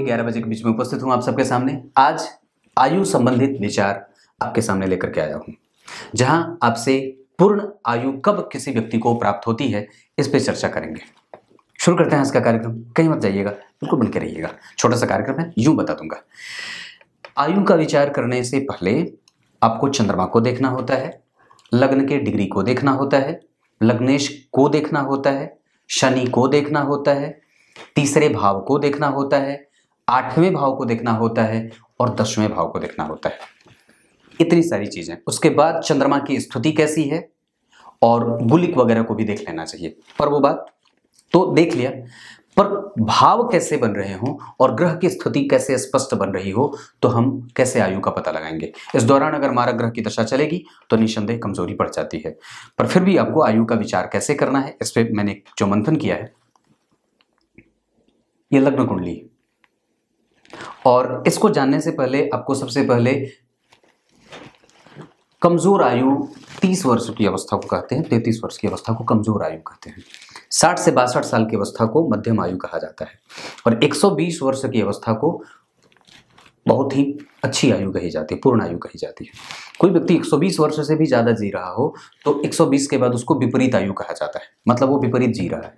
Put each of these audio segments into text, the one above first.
11 बजे के बीच में उपस्थित हूं आप सबके सामने। आज आयु संबंधित विचार आपके सामने लेकर के आया हूं, जहां आपसे पूर्ण आयु कब किसी व्यक्ति को प्राप्त होती है इस पे चर्चा करेंगे। शुरू करते हैं आज का कार्यक्रम। कहीं मत जाइएगा, बिल्कुल बन के रहिएगा। छोटा सा कार्यक्रम है, यूं बता दूंगा। आयु का विचार करने से पहले आपको चंद्रमा को देखना होता है, लग्न के डिग्री को देखना होता है, लग्नेश को देखना होता है, शनि को देखना होता है, तीसरे भाव को देखना होता है, 8वें भाव को देखना होता है और 10वें भाव को देखना होता है। इतनी सारी चीजें। उसके बाद चंद्रमा की स्थिति कैसी है और गुलिक वगैरह को भी देख लेना चाहिए। पर वो बात तो देख लिया, पर भाव कैसे बन रहे हो और ग्रह की स्थिति कैसे स्पष्ट बन रही हो तो हम कैसे आयु का पता लगाएंगे। इस दौरान अगर मारक ग्रह की दशा चलेगी तो निस्संदेह कमजोरी बढ़ जाती है, पर फिर भी आपको आयु का विचार कैसे करना है इस पर मैंने जो मंथन किया है। ये लग्न कुंडली, और इसको जानने से पहले आपको सबसे पहले कमजोर आयु 30 वर्ष की अवस्था को कहते हैं, 33 वर्ष की अवस्था को कमजोर आयु कहते हैं, 60 से 62 साल की अवस्था को मध्यम आयु कहा जाता है और 120 वर्ष की अवस्था को बहुत ही अच्छी आयु कही जाती है, पूर्ण आयु कही जाती है। कोई व्यक्ति 120 वर्ष से भी ज्यादा जी रहा हो तो 120 के बाद उसको विपरीत आयु कहा जाता है, मतलब वो विपरीत जी रहा है।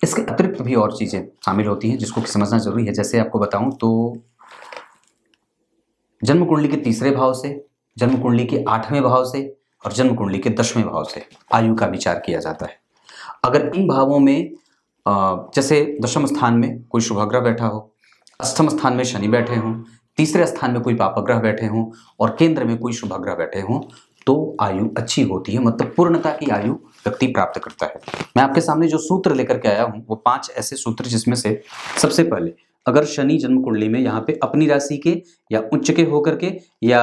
इसके अतिरिक्त भी और चीजें शामिल होती हैं जिसको समझना जरूरी है। जैसे आपको बताऊं तो जन्म कुंडली के तीसरे भाव से, जन्म कुंडली के 8वें भाव से और जन्म कुंडली के 10वें भाव से आयु का विचार किया जाता है। अगर इन भावों में जैसे दशम स्थान में कोई शुभ ग्रह बैठा हो, अष्टम स्थान में शनि बैठे हों, तीसरे स्थान में कोई पाप ग्रह बैठे हों और केंद्र में कोई शुभ ग्रह बैठे हों तो आयु अच्छी होती है, मतलब पूर्णता की आयु व्यक्ति प्राप्त करता है। मैं आपके सामने जो सूत्र लेकर के आया हूं वो 5 ऐसे सूत्र, जिसमें से सबसे पहले अगर शनि जन्म कुंडली में यहाँ पे अपनी राशि के या उच्च के होकर के या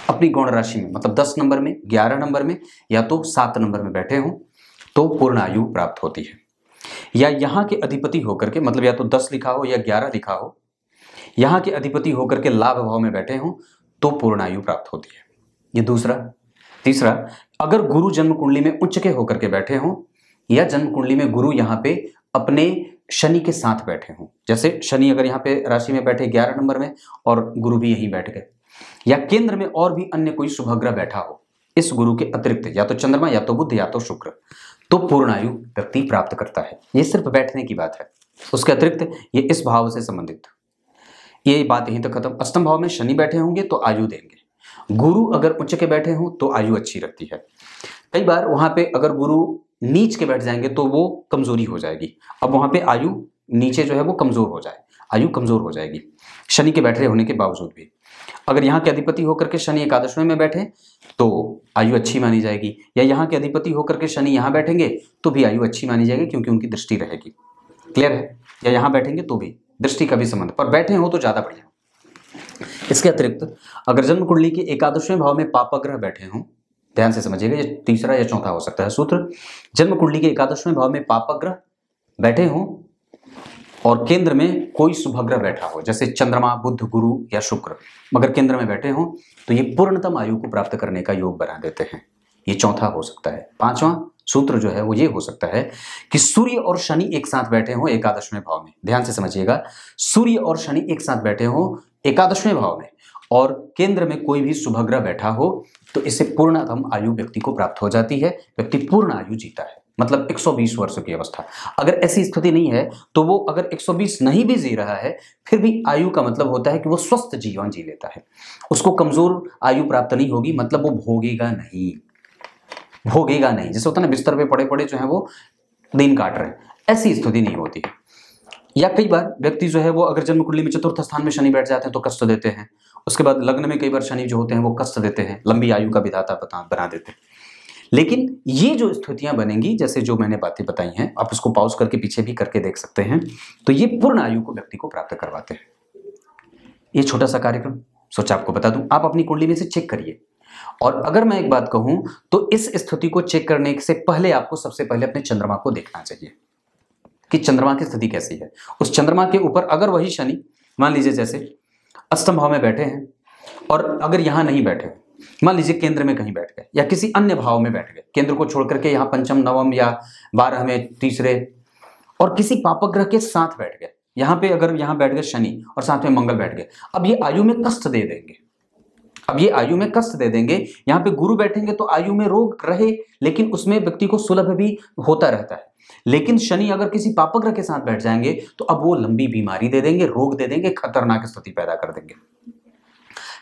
अपनी गौण राशि में, मतलब 10 नंबर में, 11 नंबर में या तो 7 नंबर में बैठे हों तो पूर्ण आयु प्राप्त होती है। या यहाँ के अधिपति होकर के, मतलब या तो 10 लिखा हो या 11 लिखा हो, यहाँ के अधिपति होकर के लाभ भाव में बैठे हों तो पूर्ण आयु प्राप्त होती है। ये दूसरा। तीसरा, अगर गुरु जन्म कुंडली में उच्च के होकर के बैठे हों या जन्म कुंडली में गुरु यहाँ पे अपने शनि के साथ बैठे हों, जैसे शनि अगर यहाँ पे राशि में बैठे 11 नंबर में और गुरु भी यहीं बैठ गए, या केंद्र में और भी अन्य कोई शुभ ग्रह बैठा हो इस गुरु के अतिरिक्त, या तो चंद्रमा या तो बुध या तो शुक्र, तो पूर्ण आयु व्यक्ति प्राप्त करता है। ये सिर्फ बैठने की बात है, उसके अतिरिक्त ये इस भाव से संबंधित, ये बात यहीं तक खत्म। अष्टम भाव में शनि बैठे होंगे तो आयु देंगे, गुरु अगर उच्च के बैठे हों तो आयु अच्छी रहती है। कई बार वहां पे अगर गुरु नीच के बैठ जाएंगे तो वो कमजोरी हो जाएगी, अब वहां पे आयु नीचे जो है वो कमजोर हो जाए, आयु कमजोर हो जाएगी शनि के बैठे होने के बावजूद भी। अगर यहाँ के अधिपति होकर के शनि एकादशवें में बैठे तो आयु अच्छी मानी जाएगी, या यहाँ के अधिपति होकर के शनि यहाँ बैठेंगे तो भी आयु अच्छी मानी जाएगी क्योंकि उनकी दृष्टि रहेगी। क्लियर है? या यहाँ बैठेंगे तो भी दृष्टि का भी संबंध, पर बैठे हो तो ज्यादा बढ़िया। इसके अतिरिक्त अगर जन्म कुंडली के एकादशवें भाव में पाप ग्रह बैठे हों, ध्यान से समझिएगा, ये तीसरा या चौथा हो सकता है सूत्र। जन्म कुंडली के एकादशवें भाव में पाप ग्रह बैठे हों और केंद्र में कोई शुभ ग्रह बैठा हो, जैसे चंद्रमा, बुध, गुरु या शुक्र, मगर केंद्र में बैठे हों तो ये पूर्णतम आयु को प्राप्त करने का योग बना देते हैं। ये चौथा हो सकता है। 5वां सूत्र जो है वो ये हो सकता है कि सूर्य और शनि एक साथ बैठे हों एकादशवें भाव में। ध्यान से समझिएगा, सूर्य और शनि एक साथ बैठे हों एकादशवें भाव में और केंद्र में कोई भी शुभ ग्रह बैठा हो तो इससे पूर्णतम आयु व्यक्ति को प्राप्त हो जाती है, व्यक्ति पूर्ण आयु जीता है, मतलब 120 वर्ष की अवस्था। अगर ऐसी स्थिति नहीं है तो वो अगर 120 नहीं भी जी रहा है फिर भी आयु का मतलब होता है कि वो स्वस्थ जीवन जी लेता है, उसको कमजोर आयु प्राप्त नहीं होगी, मतलब वो भोगेगा नहीं, भोगेगा नहीं। जैसे होता है ना, बिस्तर पे पड़े पड़े जो है वो दिन काट रहे हैं, ऐसी स्थिति नहीं होती है। या कई बार व्यक्ति जो है वो अगर जन्म कुंडली में चतुर्थ स्थान में शनि बैठ जाते हैं तो कष्ट देते हैं, उसके बाद लग्न में कई बार शनि जो होते हैं वो कष्ट देते हैं, लंबी आयु का विधाता बना देते हैं। लेकिन ये जो स्थितियां बनेंगी, जैसे जो मैंने बातें बताई हैं, आप इसको पॉज करके पीछे भी करके देख सकते हैं, तो ये पूर्ण आयु को व्यक्ति को प्राप्त करवाते हैं। ये छोटा सा कार्यक्रम सोचा आपको बता दूं, आप अपनी कुंडली में से चेक करिए। और अगर मैं एक बात कहूं तो इस स्थिति को चेक करने से पहले आपको सबसे पहले अपने चंद्रमा को देखना चाहिए कि चंद्रमा की स्थिति कैसी है। उस चंद्रमा के ऊपर अगर वही शनि मान लीजिए जैसे अष्टम भाव में बैठे हैं और अगर यहां नहीं बैठे मान लीजिए केंद्र में कहीं बैठ गए या किसी अन्य भाव में बैठ गए, केंद्र को छोड़ करके यहाँ पंचम, नवम या 12 में तीसरे, और किसी पापक ग्रह के साथ बैठ गए। यहाँ पे अगर यहाँ बैठ गए शनि और साथ में मंगल बैठ गए, अब ये आयु में कष्ट दे देंगे। अब ये आयु में कष्ट दे देंगे। यहाँ पे गुरु बैठेंगे तो आयु में रोग रहे, लेकिन उसमें व्यक्ति को सुलभ भी होता रहता है। लेकिन शनि अगर किसी पापक ग्रह के साथ बैठ जाएंगे तो अब वो लंबी बीमारी दे देंगे, रोग दे देंगे, खतरनाक स्थिति पैदा कर देंगे।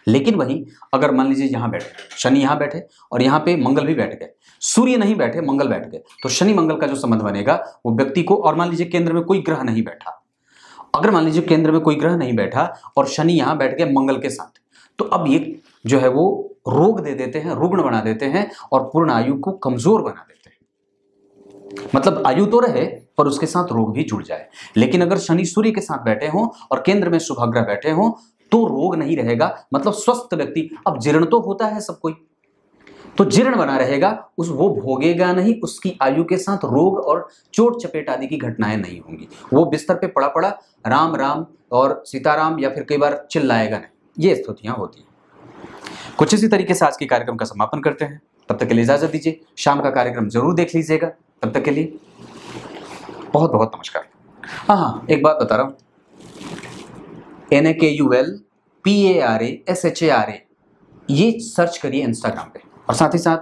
लेकिन वही अगर मान लीजिए यहाँ बैठे, शनि यहाँ बैठे और यहाँ पे मंगल भी बैठ गए, सूर्य नहीं बैठे, मंगल बैठ गए, तो शनि मंगल का जो संबंध बनेगा वो व्यक्ति को, और मान लीजिए केंद्र में कोई ग्रह नहीं बैठा, अगर मान लीजिए केंद्र में कोई ग्रह नहीं बैठा और शनि यहाँ बैठ गए मंगल के साथ, तो अब ये जो है वो रोग दे देते हैं, रुग्ण बना देते हैं और पूर्ण आयु को कमजोर बना देते हैं। मतलब आयु तो रहे पर उसके साथ रोग भी जुड़ जाए। लेकिन अगर शनि सूर्य के साथ बैठे हों और केंद्र में शुभाग्रह बैठे हों तो रोग नहीं रहेगा, मतलब स्वस्थ व्यक्ति। अब जीर्ण तो होता है सब कोई, तो जीर्ण बना रहेगा, वो भोगेगा नहीं, उसकी आयु के साथ रोग और चोट चपेट आदि की घटनाएं नहीं होंगी। वो बिस्तर पे पड़ा पड़ा राम राम और सीताराम या फिर कई बार चिल्लाएगा नहीं, ये स्थितियां होती हैं। कुछ इसी तरीके से आज के कार्यक्रम का समापन करते हैं। तब तक के लिए इजाजत दीजिए, शाम का कार्यक्रम जरूर देख लीजिएगा। तब तक के लिए बहुत बहुत नमस्कार। हाँ, एक बात बता रहा हूँ, NAKULPARASHARA ये सर्च करिए इंस्टाग्राम पे, और साथ ही साथ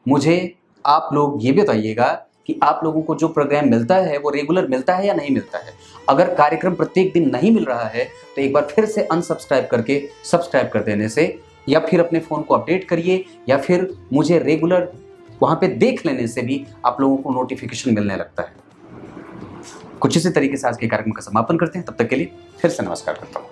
मुझे आप लोग ये बताइएगा कि आप लोगों को जो प्रोग्राम मिलता है वो रेगुलर मिलता है या नहीं मिलता है। अगर कार्यक्रम प्रत्येक दिन नहीं मिल रहा है तो एक बार फिर से अनसब्सक्राइब करके सब्सक्राइब कर देने से, या फिर अपने फ़ोन को अपडेट करिए, या फिर मुझे रेगुलर वहाँ पे देख लेने से भी आप लोगों को नोटिफिकेशन मिलने लगता है। कुछ इसी तरीके से आज के कार्यक्रम का समापन करते हैं। तब तक के लिए फिर से नमस्कार करता हूँ।